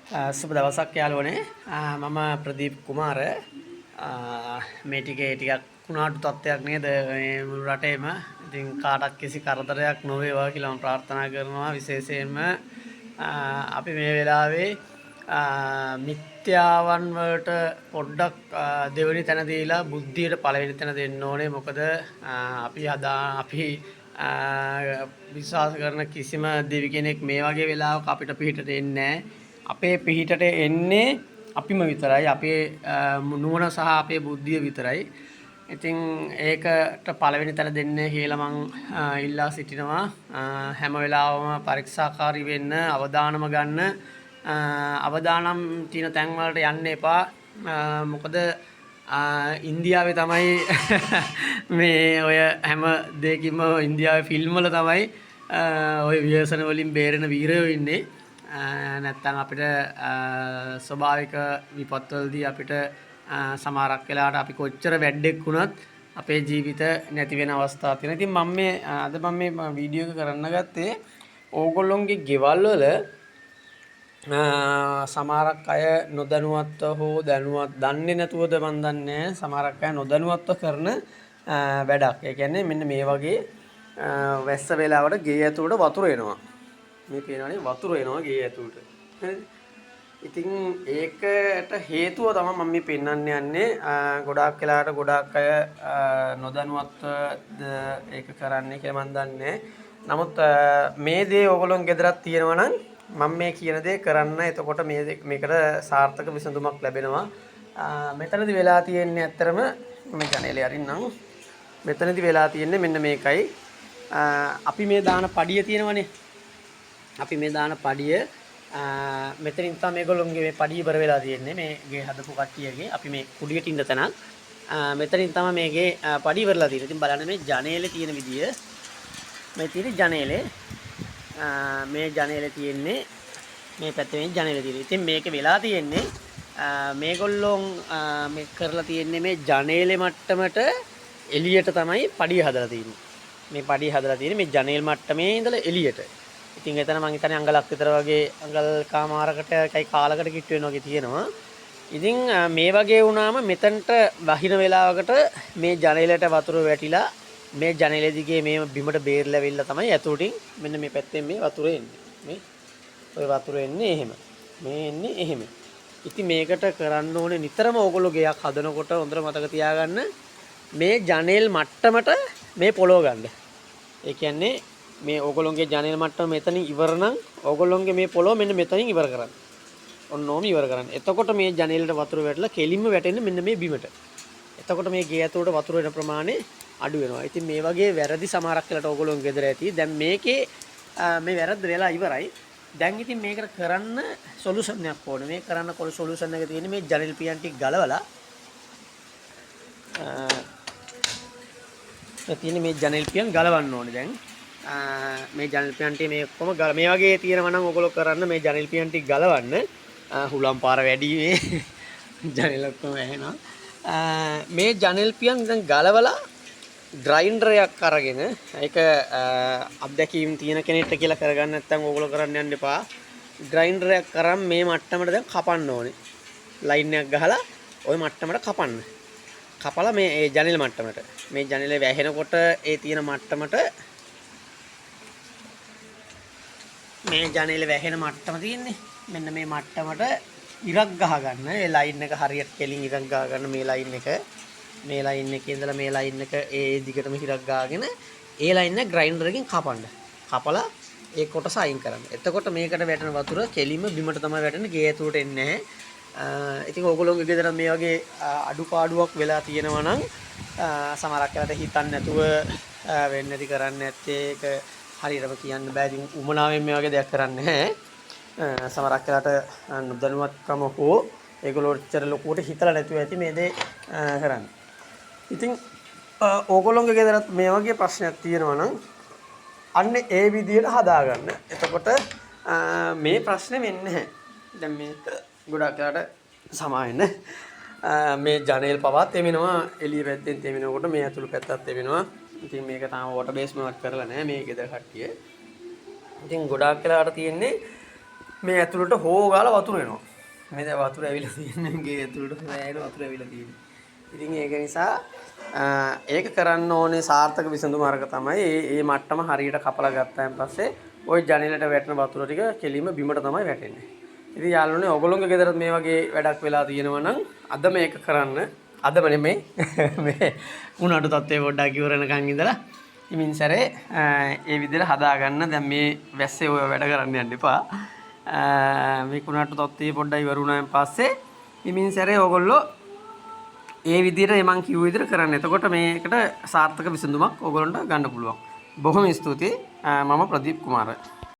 සුබ දවසක් යාළුවනේ. මම ප්‍රදීප් කුමාර. මේ ටිකක් කුණාටු තත්ත්වයක් නේද මේ මුළු රටේම. ඉතින් කාටවත් කිසි කරදරයක් නොවේවා කියලා මම ප්‍රාර්ථනා කරනවා. විශේෂයෙන්ම අපි මේ වෙලාවේ මිත්‍යාවන් වලට පොඩ්ඩක් දෙවෙනි තැන දීලා බුද්ධියට පළවෙනි තැන දෙන්න ඕනේ. මොකද අපි විශ්වාස කරන කිසිම දෙවි කෙනෙක් මේ වගේ වෙලාවක අපිට පිටට එන්නේ නැහැ. අපේ පිහිටට එන්නේ අපිම විතරයි. අපේ නුවණ සහ අපේ බුද්ධිය විතරයි. ඉතින් ඒකට පළවෙනි තැන දෙන්න කියලා මං ඉල්ලා සිටිනවා. හැම වෙලාවම පරීක්ෂාකාරී වෙන්න, අවදානම ගන්න. අවදානම් තියෙන තැන් වලට යන්න එපා. මොකද ඉන්දියාවේ තමයි මේ ඔය හැම දෙයකින්ම ඉන්දියාවේ ෆිල්ම් වල තමයි ඔය ව්‍යසන වලින් බේරෙන වීරයෝ ඉන්නේ. නැත්තම් අපිට ස්වභාවික විපත්වලදී අපිට සමහරක් වෙලාවට අපි කොච්චර වැඩක් වුණත් අපේ ජීවිත නැති වෙන අවස්ථා තියෙනවා. ඉතින් මම මේ වීඩියෝ එක කරන්න ගත්තේ ඕගොල්ලොන්ගේ ගෙවල් වල සමහරක් අය නොදැනුවත්ව හෝ දන්නේ නැතුවද මන් දන්නේ නැහැ. සමහරක් අය නොදැනුවත්ව කරන වැඩක්. ඒ කියන්නේ මෙන්න මේ වගේ වැස්ස වෙලාවට ගේ ඇතුළට වතුර එනවා. මේ පේනවනේ වතුර එනවා ගේ ඇතුළට. හරිද? ඉතින් ඒකට හේතුව තමයි මම මේ පෙන්වන්න යන්නේ. ගොඩාක් වෙලාවට ගොඩාක් අය නොදැනුවත්වද ඒක කරන්නේ කියලා මම දන්නේ. නමුත් මේ දේ ඕගොල්ලොන් ගෙදරක් තියෙනවා නම් මම මේ කියන දේ කරන්න. එතකොට මේකට සාර්ථක විසඳුමක් ලැබෙනවා. මෙතනදී වෙලා තියෙන්නේ ඇත්තරම මේ ජනේලේ අරින්නම්. මෙතනදී වෙලා තියෙන්නේ මෙන්න මේකයි. අපි මේ දාන පඩිය තියෙනවනේ. අපි මේ දාන පඩිය මෙතනින් තමයි මේගොල්ලෝගේ මේ පඩිය ඉවර වෙලා තියෙන්නේ. මේ ගේ හදපු කට්ටියගේ අපි මේ කුඩියට ඉන්න තැනක්. මෙතනින් තමයි මේගේ පඩිය ඉවරලා තියෙන්නේ. ඉතින් බලන්න මේ ජනේලේ තියෙන විදිය. මේ තියෙන ජනේලේ මේ ජනේලේ තියෙන්නේ මේ පැත්තේ මේ ජනේලේ තියෙන්නේ. ඉතින් මේක වෙලා තියෙන්නේ මේගොල්ලෝන් මේ කරලා තියෙන්නේ මේ ජනේලේ මට්ටමට එළියට තමයි පඩිය හදලා තියෙන්නේ. මේ පඩිය හදලා තියෙන්නේ මේ ජනේල් මට්ටමේ ඉඳලා එළියට. ඉතින් එතන මං හිතන්නේ අඟලක් විතර වගේ අඟල් කාමාරකට එකයි කාලකට කිට්ටු වෙන වගේ තියෙනවා. ඉතින් මේ වගේ වුණාම මෙතනට වහින වෙලාවකට මේ ජනේලයට වතුර වැටිලා මේ ජනේලෙ දිගේ මේ බිමට බේරලා වෙilla තමයි ඇතුළටින් මෙන්න මේ පැත්තෙන් මේ වතුර එන්නේ. මේ ඔය වතුර එන්නේ එහෙම. මේ එන්නේ එහෙම. ඉතින් මේකට කරන්න ඕනේ නිතරම ඕගොල්ලෝ ගෙයක් හදනකොට හොඳට මතක තියාගන්න මේ ජනේල් මට්ටමට මේ පොළව ගන්න. ඒ කියන්නේ මේ ඕගොල්ලොන්ගේ ජනේල් මට්ටම මෙතනින් ඉවර නම් ඕගොල්ලොන්ගේ මේ පොළව මෙන්න මෙතනින් ඉවර කරන්න. ඔන්නෝම ඉවර කරන්න. එතකොට මේ ජනේලට වතුර වැටලා කෙලින්ම වැටෙන්නේ මෙන්න මේ බිමට. එතකොට මේ ගේ ඇතුළට වතුර වෙන ප්‍රමාණය අඩු වෙනවා. ඉතින් මේ වගේ වැරදි සමහරක් වෙලාට ඕගොල්ලෝන් ගෙදර ඇති. දැන් මේකේ මේ වැරද්ද වෙලා ඉවරයි. දැන් ඉතින් මේකට කරන්න සොලියුෂන් එකක් ඕනේ. මේ කරන්න සොලියුෂන් එක තියෙන්නේ මේ ජනේල් පියන් ටික ගලවලා තියෙන්නේ මේ ජනේල් පියන් ගලවන්න ඕනේ දැන්. මේ ජනේල් පියන් ටික මේ ඔක්කොම මේ වගේ තියෙනවා නම් ඔයගොල්ලෝ කරන්න මේ ජනේල් පියන් ටික ගලවන්න. හුලම් පාර වැඩි මේ ජනේල් ඔක්කොම ඇහෙනවා. මේ ජනේල් පියන් දැන් ගලවලා ග්‍රයින්ඩර් එකක් අරගෙන ඒක අත්දැකීම් තියෙන කෙනෙක්ට කියලා කරගන්න නැත්නම් ඕගොල්ලෝ කරන්න යන්න එපා. ග්‍රයින්ඩර් එකක් අරන් මේ මට්ටමට දැන් කපන්න ඕනේ. ලයින් එකක් ගහලා ওই මට්ටමට කපන්න. කපලා මේ ජනේල් මට්ටමට මේ ජනේලේ වැහෙනකොට ඒ තියෙන මට්ටමට මේ ජනේලේ වැහෙන මට්ටම තියෙන්නේ. මෙන්න මේ මට්ටමට ඉරක් ගහ ගන්න. ඒ ලයින් එක හරියට කෙලින් ඉරක් ගහ ගන්න මේ ලයින් එක. මේ ලයින් එකේ ඉඳලා මේ ලයින් එක ඒ දිගටම හිරක් ගාගෙන ඒ ලයින් එක ග්‍රයින්ඩර් එකකින් කපන්න. කපලා ඒ කොටස අයින් කරන්න. එතකොට මේකට වැටෙන වතුර කෙලින්ම බිමට තමයි වැටෙන්නේ. ගේ ඇතුළට එන්නේ නැහැ. ඉතින් ඕගොල්ලෝගේ ගෙදර මේ වගේ අඩුපාඩුවක් වෙලා තියෙනවා නම් සමහරක් වෙලාවට හිතන්නේ නැතුව වෙන්නේ නැති කරන්නේ නැත්තේ ඒක හරියටම කියන්න බෑ. ඉතින් උමනාවෙන් මේ වගේ දෙයක් කරන්නේ නැහැ. සමහරක් වෙලාවට නොදැනුවත්කම හෝ ඒගොල්ලෝ ඉතර ලොකුවට හිතලා නැතුව ඇති මේ දේ කරන්නේ. ඉතින් ඕගොල්ලෝගේ ගෙදරත් මේ වගේ ප්‍රශ්නයක් තියෙනවා නම් අන්න ඒ විදිහට හදාගන්න. එතකොට මේ ප්‍රශ්නේ වෙන්නේ නැහැ. දැන් මේක ගොඩක් වෙලාට සමාවෙන්න මේ ජනේල් පවත් තෙමිනවා එළිය පැත්තෙන් තෙමිනකොට මේ ඇතුළු පැත්තත් තෙමිනවා. ඉතින් මේක තාම වොටර් බේස්මන්ට් කරලා නැහැ මේ ගෙදර කට්ටිය. ඉතින් ගොඩක් වෙලාවට තියෙන්නේ මේ ඇතුළට හොගාලා වතුර එනවා. මේ දැන් වතුර ඇවිල්ලා තියෙන්නේ ගේ ඇතුළට නෑන වතුර ඇවිල්ලා තියෙන්නේ. ඉතින් ඒක නිසා ඒක කරන්න ඕනේ සාර්ථක විසඳුම අරක තමයි මේ මට්ටම හරියට කපලා ගත්තාන් පස්සේ ওই ජනෙලට වැටෙන වතුර ටික කෙලින්ම බිමට තමයි වැටෙන්නේ. ඉතින් යාළුවනේ ඔයගොල්ලෝගේ ගෙදරත් මේ වගේ වැඩක් වෙලා තියෙනවා නම් අද මේක කරන්න අදම නෙමෙයි මේ උණාටු තත්ත්වය පොඩ්ඩක් ඉවරනකන් ඉඳලා ඉමින් සැරේ ඒ විදිහට හදාගන්න. දැන් මේ වැස්සේ ඔය වැඩ කරන්න යන්න එපා. මේ කුණාටු තත්ත්වය පොඩ්ඩක් ඉවරුණාන් පස්සේ ඉමින් සැරේ ඔයගොල්ලෝ ඒ විදිහට මම කිව්ව විදිහට කරන්න. එතකොට මේකට සාර්ථක විසඳුමක් ඔයගොල්ලන්ට ගන්න පුළුවන්. බොහොම ස්තුතියි. මම ප්‍රදීප් කුමාර.